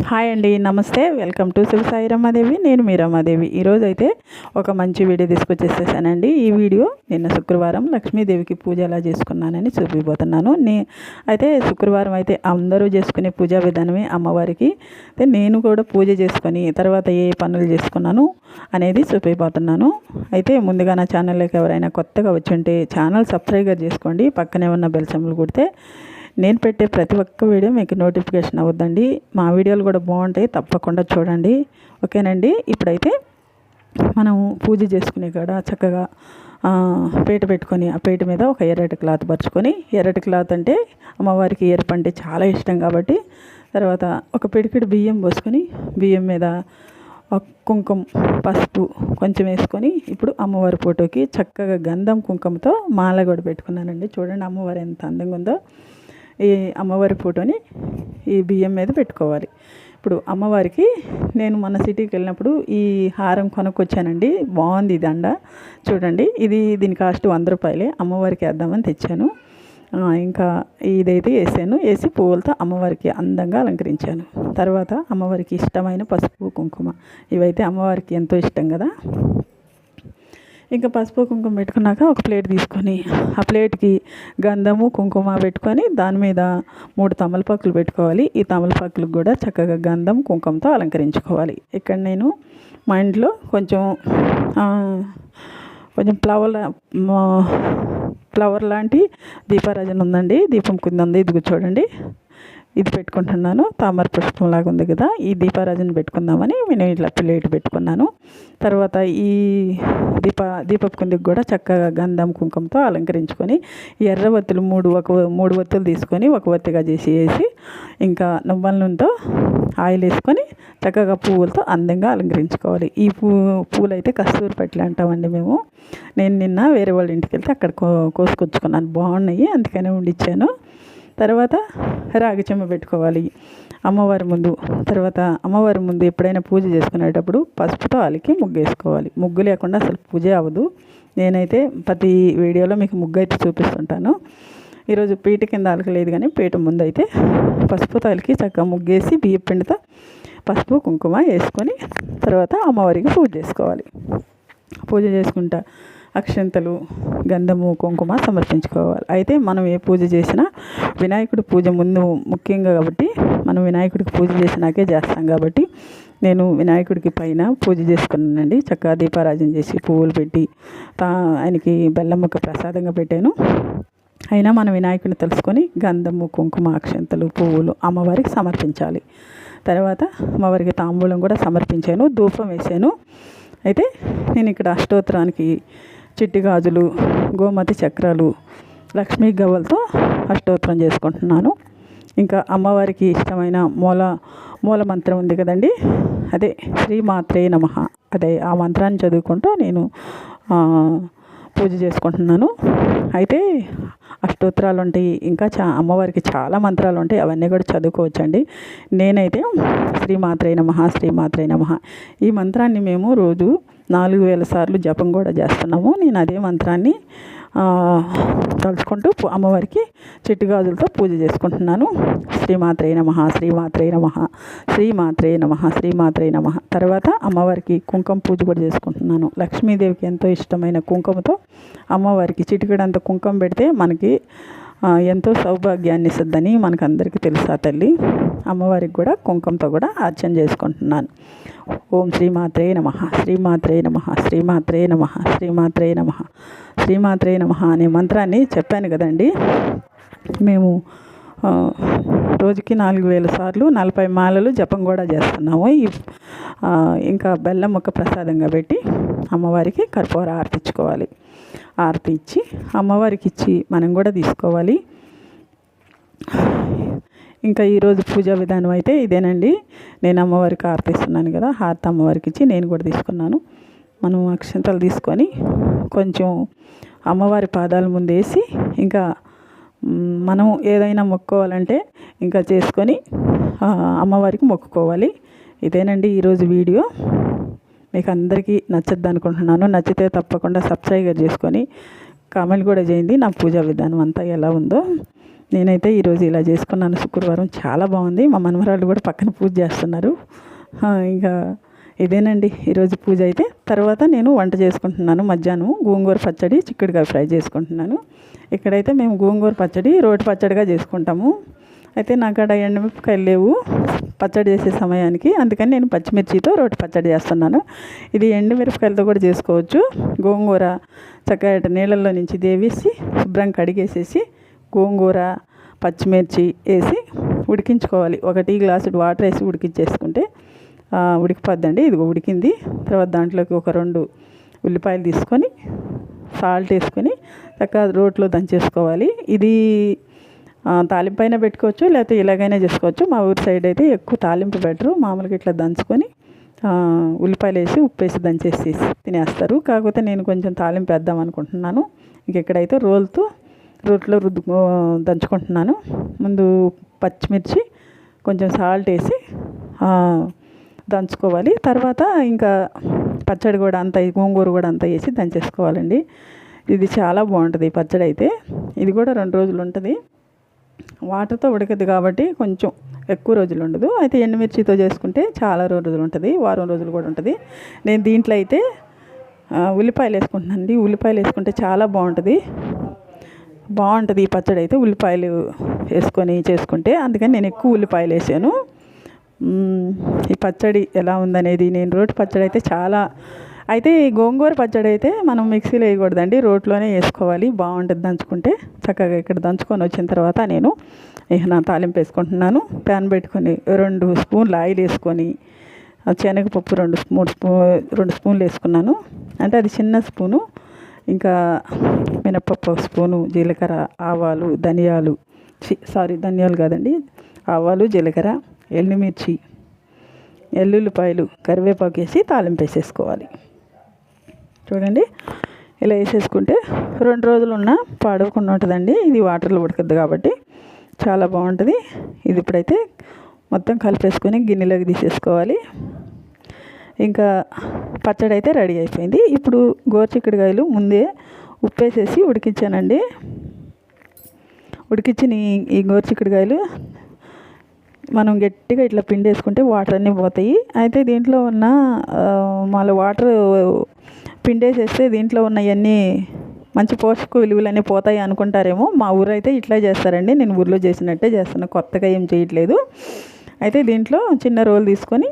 Hi అండి, నమస్తే. Welcome to Shiva Sai Ramadevi. నేను మీ రమాదేవి. ఈరోజు అయితే ఒక మంచి వీడియో తీసుకొచ్చేసేసానండి. ఈ వీడియో నిన్న శుక్రవారం లక్ష్మీదేవికి పూజ ఎలా చేసుకున్నానని చూపిపోతున్నాను. అయితే శుక్రవారం అయితే అందరూ చేసుకునే పూజా విధానమే అమ్మవారికి. అయితే నేను కూడా పూజ చేసుకొని తర్వాత ఏ పనులు చేసుకున్నాను అనేది చూపిపోతున్నాను. అయితే ముందుగా నా ఛానల్లోకి ఎవరైనా కొత్తగా వచ్చి ఉంటే ఛానల్ సబ్స్క్రైబ్ చేసుకోండి. పక్కనే ఉన్న బెల్ సింబల్ కొడితే నేను పెట్టే ప్రతి ఒక్క వీడియో మీకు నోటిఫికేషన్ అవుద్దండి. మా వీడియోలు కూడా బాగుంటాయి, తప్పకుండా చూడండి. ఓకేనండి. ఇప్పుడైతే మనం పూజ చేసుకునే కాడ చక్కగా పీట పెట్టుకొని ఆ పీట మీద ఒక ఎర్రటి క్లాత్ పరుచుకొని, ఎర్రటి క్లాత్ అంటే అమ్మవారికి ఎరుపు అంటే చాలా ఇష్టం కాబట్టి, తర్వాత ఒక పిడికిడి బియ్యం పోసుకొని బియ్యం మీద కుంకుమ పసుపు కొంచెం వేసుకొని ఇప్పుడు అమ్మవారి ఫోటోకి చక్కగా గంధం కుంకుమతో మాల కూడా పెట్టుకున్నానండి. చూడండి అమ్మవారు ఎంత అందంగా ఉందో. ఈ అమ్మవారి ఫోటోని ఈ బియ్యం మీద పెట్టుకోవాలి. ఇప్పుడు అమ్మవారికి నేను మన సిటీకి వెళ్ళినప్పుడు ఈ హారం కొనుక్కొచ్చానండి. బాగుంది ఈ దండ. చూడండి, దీని కాస్ట్ 100 రూపాయలే. అమ్మవారికి వేద్దామని తెచ్చాను. ఇంకా ఇదైతే వేసి పువ్వులతో అమ్మవారికి అందంగా అలంకరించాను. తర్వాత అమ్మవారికి ఇష్టమైన పసుపు కుంకుమ, ఇవైతే అమ్మవారికి ఎంతో ఇష్టం కదా. ఇంకా పసుపు కుంకుమ పెట్టుకున్నాక ఒక ప్లేట్ తీసుకొని ఆ ప్లేట్కి గంధము కుంకుమ పెట్టుకొని దాని మీద 3 తమలపాకులు పెట్టుకోవాలి. ఈ తమలపాకులకు కూడా చక్కగా గంధం కుంకుమతో అలంకరించుకోవాలి. ఇక్కడ నేను మా ఇంట్లో కొంచెం ఫ్లవర్ లాంటి దీపారాజన ఉందండి. దీపం కింద ఉంది, ఇది చూడండి. ఇది పెట్టుకుంటున్నాను. తామర పుష్పం లాగా ఉంది కదా, ఈ దీపారాజన పెట్టుకుందామని నేను ఇట్లా ప్లేట్ పెట్టుకున్నాను. తర్వాత ఈ దీపపు కుందికి కూడా చక్కగా గంధం కుంకుమతో అలంకరించుకొని ఎర్ర వత్తులు 3 వత్తులు తీసుకొని ఒక వత్తిగా వేసి ఇంకా నువ్వుల నూనెతో ఆయిల్ వేసుకొని చక్కగా పువ్వులతో అందంగా అలంకరించుకోవాలి. ఈ పూలు అయితే కస్తూరి పట్లు అంటామండి మేము. నేను నిన్న వేరే వాళ్ళ ఇంటికి వెళ్తే అక్కడ కోసుకొచ్చుకున్నాను, బాగున్నాయి, అందుకనే ఉండిచ్చాను. తర్వాత రాగి చెంబ పెట్టుకోవాలి అమ్మవారి ముందు. తర్వాత అమ్మవారి ముందు ఎప్పుడైనా పూజ చేసుకునేటప్పుడు పసుపుతో అలికి ముగ్గు వేసుకోవాలి. ముగ్గు లేకుండా అసలు పూజ అవ్వదు. నేనైతే ప్రతి వీడియోలో మీకు ముగ్గు అయితే చూపిస్తుంటాను. ఈరోజు పీట కింద అలకలేదు, కానీ పీట ముందు అయితే పసుపుతో అలికి చక్కగా ముగ్గేసి బియ్యం పిండితో పసుపు కుంకుమ వేసుకొని తర్వాత అమ్మవారికి పూజ చేసుకోవాలి. పూజ చేసుకుంటా అక్షంతలు గంధము కుంకుమ సమర్పించుకోవాలి. అయితే మనం ఏ పూజ చేసినా వినాయకుడి పూజ ముందు ముఖ్యంగా కాబట్టి మనం వినాయకుడికి పూజ చేసినాకే చేస్తాం కాబట్టి నేను వినాయకుడికి పైన పూజ చేసుకున్నానండి. చక్కగా దీపారాజన చేసి పువ్వులు పెట్టి ఆయనకి బెల్లం ముక్క ప్రసాదంగా పెట్టాను. అయినా మనం వినాయకుడిని తెలుసుకొని గంధము కుంకుమ అక్షంతలు పువ్వులు అమ్మవారికి సమర్పించాలి. తర్వాత అమ్మవారికి తాంబూలం కూడా సమర్పించాను, ధూపం వేసాను. అయితే నేను ఇక్కడ అష్టోత్తరానికి చిట్టి గాజులు గోమతి చక్రాలు లక్ష్మీ గవ్వలతో అష్టోత్తరం చేసుకుంటున్నాను. ఇంకా అమ్మవారికి ఇష్టమైన మూల మంత్రం ఉంది కదండి, అదే శ్రీమాత్రే నమః, అదే ఆ మంత్రాన్ని చదువుకుంటూ నేను పూజ చేసుకుంటున్నాను. అయితే అష్టోత్తరాలు ఉంటాయి, ఇంకా అమ్మవారికి చాలా మంత్రాలు ఉంటాయి, అవన్నీ కూడా చదువుకోవచ్చండి. నేనైతే శ్రీమాత్రే నమః శ్రీమాత్రే నమః ఈ మంత్రాన్ని మేము రోజు 4000 సార్లు జపం కూడా చేస్తున్నాము. నేను అదే మంత్రాన్ని తలుచుకుంటూ అమ్మవారికి చిట్టి గాజులతో పూజ చేసుకుంటున్నాను. శ్రీమాత్రే నమః శ్రీమాత్రే నమః శ్రీమాత్రే నమః శ్రీమాత్రే నమః. తర్వాత అమ్మవారికి కుంకుమ పూజ కూడా చేసుకుంటున్నాను. లక్ష్మీదేవికి ఎంతో ఇష్టమైన కుంకుమతో అమ్మవారికి చిటికెడంత కుంకుమ పెడితే మనకి ఎంతో సౌభాగ్యాన్ని ఇస్తుందని మనకు అందరికీ తెలుసు. ఆ తల్లి అమ్మవారికి కూడా కుంకుమతో కూడా అర్చన చేసుకుంటున్నాను. ఓం శ్రీమాత్రే నమః శ్రీమాత్రే నమః శ్రీమాత్రే నమః శ్రీమాత్రే నమః శ్రీమాత్రే నమః అనే మంత్రాన్ని చెప్పాను కదండి. మేము రోజుకి 4000 సార్లు 40 మాలలు జపం కూడా చేస్తున్నాము. ఇంకా బెల్లం ముక్క ప్రసాదంగా పెట్టి అమ్మవారికి కర్పూర ఆరతి ఇచ్చుకోవాలి. ఆరతి ఇచ్చి అమ్మవారికి ఇచ్చి మనం కూడా తీసుకోవాలి. ఇంకా ఈరోజు పూజా విధానం అయితే ఇదేనండి. నేను అమ్మవారికి హారతి ఇస్తున్నాను కదా, హారతి అమ్మవారికి ఇచ్చి నేను కూడా తీసుకున్నాను. మనం అక్షంతలు తీసుకొని కొంచెం అమ్మవారి పాదాల ముందు వేసి ఇంకా మనం ఏదైనా మొక్కుకోవాలంటే ఇంకా చేసుకొని అమ్మవారికి మొక్కుకోవాలి. ఇదేనండి ఈరోజు వీడియో. మీకు అందరికీ నచ్చద్దు అనుకుంటున్నాను. నచ్చితే తప్పకుండా సబ్స్క్రైబ్ చేసుకొని కామెంట్ కూడా చేయండి నా పూజా విధానం అంతా ఎలా ఉందో. నేనైతే ఈరోజు ఇలా చేసుకున్నాను. శుక్రవారం చాలా బాగుంది. మా మనవరాళ్ళు కూడా పక్కన పూజ చేస్తున్నారు. ఇంకా ఇదేనండి ఈరోజు పూజ అయితే. తర్వాత నేను వంట చేసుకుంటున్నాను. మధ్యాహ్నం గోంగూర పచ్చడి, చిక్కుడుకాయ ఫ్రై చేసుకుంటున్నాను. ఇక్కడైతే మేము గోంగూర పచ్చడి రోటి పచ్చడిగా చేసుకుంటాము. అయితే నాకు అక్కడ ఎండుమిరపకాయలు లేవు పచ్చడి చేసే సమయానికి, అందుకని నేను పచ్చిమిర్చితో రోటి పచ్చడి చేస్తున్నాను. ఇది ఎండుమిరపకాయలతో కూడా చేసుకోవచ్చు. గోంగూర చక్కగా నీళ్ళల్లో నుంచి దేవేసి శుభ్రం కడిగేసేసి గోంగూర పచ్చిమిర్చి వేసి ఉడికించుకోవాలి. ఒక టీ గ్లాసు వాటర్ వేసి ఉడికించేసుకుంటే ఉడికిపోద్దండి. ఇది ఉడికింది. తర్వాత దాంట్లోకి ఒక 2 ఉల్లిపాయలు తీసుకొని సాల్ట్ వేసుకొని చక్కగా రోట్లో దంచేసుకోవాలి. ఇది తాలింపైన పెట్టుకోవచ్చు, లేకపోతే ఇలాగైనా చేసుకోవచ్చు. మా ఊరి సైడ్ అయితే ఎక్కువ తాలింపు బెటరు. మామూలుగా ఇట్లా దంచుకొని ఉల్లిపాయలు వేసి ఉప్పు వేసి దంచేసి తినేస్తారు. కాకపోతే నేను కొంచెం తాలింపు వేద్దాం అనుకుంటున్నాను. ఇక్కడైతే రోట్లో దంచుకుంటున్నాను. ముందు పచ్చిమిర్చి కొంచెం సాల్ట్ వేసి దంచుకోవాలి. తర్వాత ఇంకా పచ్చడి కూడా అంతా గోంగూర కూడా అంతా వేసి దంచేసుకోవాలండి. ఇది చాలా బాగుంటుంది ఈ పచ్చడి అయితే. ఇది కూడా 2 రోజులు ఉంటుంది. వాటర్తో ఉడకదు కాబట్టి కొంచెం ఎక్కువ రోజులు ఉండదు. అయితే ఎండుమిర్చితో చేసుకుంటే చాలా రోజులు ఉంటుంది, వారం రోజులు కూడా ఉంటుంది. నేను దీంట్లో అయితే ఉల్లిపాయలు వేసుకుంటున్నానండి. ఉల్లిపాయలు వేసుకుంటే చాలా బాగుంటుంది ఈ పచ్చడి అయితే. ఉల్లిపాయలు వేసుకొని చేసుకుంటే, అందుకని నేను ఎక్కువ ఉల్లిపాయలు వేసాను. ఈ పచ్చడి ఎలా ఉందనేది, నేను రోటి పచ్చడి అయితే అయితే ఈ గోంగూర పచ్చడి అయితే మనం మిక్సీలో వేయకూడదండి, రోట్లోనే వేసుకోవాలి. బాగుంటుంది దంచుకుంటే. చక్కగా ఇక్కడ దంచుకొని వచ్చిన తర్వాత నేను నా తాలింపు వేసుకుంటున్నాను. ప్యాన్ పెట్టుకొని 2 స్పూన్లు ఆయిల్ వేసుకొని శనగపప్పు 2 స్పూన్లు వేసుకున్నాను. అంటే అది చిన్న స్పూను. ఇంకా మినపప్పు 1 స్పూను, జీలకర్ర, ఆవాలు, ధనియాలు కాదండి, ఆవాలు, జీలకర్ర, ఎండుమిర్చి, ఎల్లుల్లిపాయలు, కరివేపాకు వేసి తాలింపు వేసేసుకోవాలి. చూడండి ఇలా వేసేసుకుంటే 2 రోజులు ఉన్నా పాడవకుండా ఉంటుందండి. ఇది వాటర్లో ఉడకద్దు కాబట్టి చాలా బాగుంటుంది. ఇది ఇప్పుడైతే మొత్తం కలిపేసుకొని గిన్నెలోకి తీసేసుకోవాలి. ఇంకా పచ్చడి అయితే రెడీ అయిపోయింది. ఇప్పుడు గోరుచిక్కుడుకాయలు ముందే ఉప్పేసేసి ఉడికించానండి. ఉడికించిన ఈ గోరుచిక్కుడుకాయలు మనం గట్టిగా ఇట్లా పిండేసుకుంటే వాటర్ అన్నీ పోతాయి. అయితే దీంట్లో ఉన్న మళ్ళీ వాటర్ పిండేసేస్తే దీంట్లో ఉన్నవన్నీ మంచి పోషక విలువలన్నీ పోతాయి అనుకుంటారేమో. మా ఊరు అయితే ఇట్లా చేస్తారండి. నేను ఊర్లో చేసినట్టే చేస్తాను, కొత్తగా ఏం చేయట్లేదు. అయితే దీంట్లో చిన్న రోలు తీసుకొని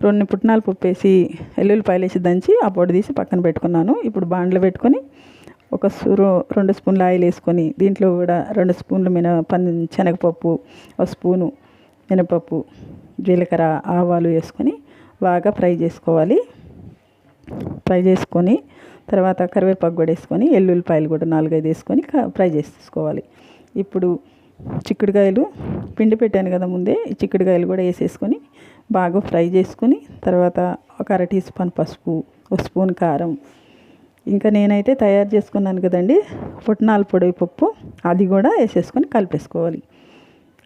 2 పుట్నాల పప్పు వేసి ఎల్లుల్లిపాయలు వేసి దంచి ఆ పొడి తీసి పక్కన పెట్టుకున్నాను. ఇప్పుడు బాండ్లు పెట్టుకొని 2 స్పూన్ల ఆయిల్ వేసుకొని దీంట్లో కూడా 2 స్పూన్లు శనగపప్పు, 1 స్పూను మినపప్పు, జీలకర్ర, ఆవాలు వేసుకొని బాగా ఫ్రై చేసుకోవాలి. ఫ్రై చేసుకొని తర్వాత కరివేపాకు కూడా వేసుకొని ఎల్లుల్లిపాయలు కూడా 4-5 వేసుకొని ఫ్రై చేసుకోవాలి. ఇప్పుడు చిక్కుడుకాయలు పిండి పెట్టాను కదా ముందే, ఈ చిక్కుడుకాయలు కూడా వేసేసుకొని బాగా ఫ్రై చేసుకొని తర్వాత ఒక 1/2 టీ స్పూన్ పసుపు, 1 స్పూన్ కారం, ఇంకా నేనైతే తయారు చేసుకున్నాను కదండి పుట్నాల పొడి పప్పు, అది కూడా వేసేసుకొని కలిపేసుకోవాలి.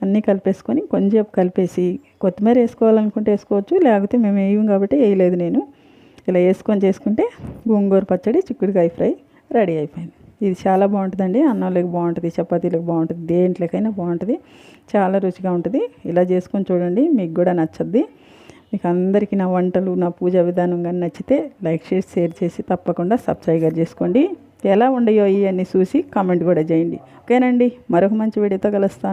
అన్నీ కలిపేసుకొని కొంచెం కలిపేసి కొత్తిమీర వేసుకోవాలనుకుంటే వేసుకోవచ్చు, లేకపోతే మేము వేయం కాబట్టి వేయలేదు నేను. ఇలా వేసుకొని చేసుకుంటే గోంగూర పచ్చడి, చిక్కుడుకాయ ఫ్రై రెడీ అయిపోయింది. ఇది చాలా బాగుంటుందండి. అన్నంలోకి బాగుంటుంది, చపాతీలకు బాగుంటుంది, దేంట్లోకైనా బాగుంటుంది. చాలా రుచిగా ఉంటుంది. ఇలా చేసుకొని చూడండి, మీకు కూడా నచ్చద్ది. మీకు అందరికీ నా వంటలు, నా పూజా విధానం కానీ నచ్చితే లైక్ చేసి షేర్ చేసి తప్పకుండా సబ్స్క్రైబ్ చేసుకోండి. ఎలా ఉండయో ఇవన్నీ చూసి కామెంట్ కూడా చేయండి. ఓకేనండి, మరొక మంచి వీడియోతో కలుస్తాను.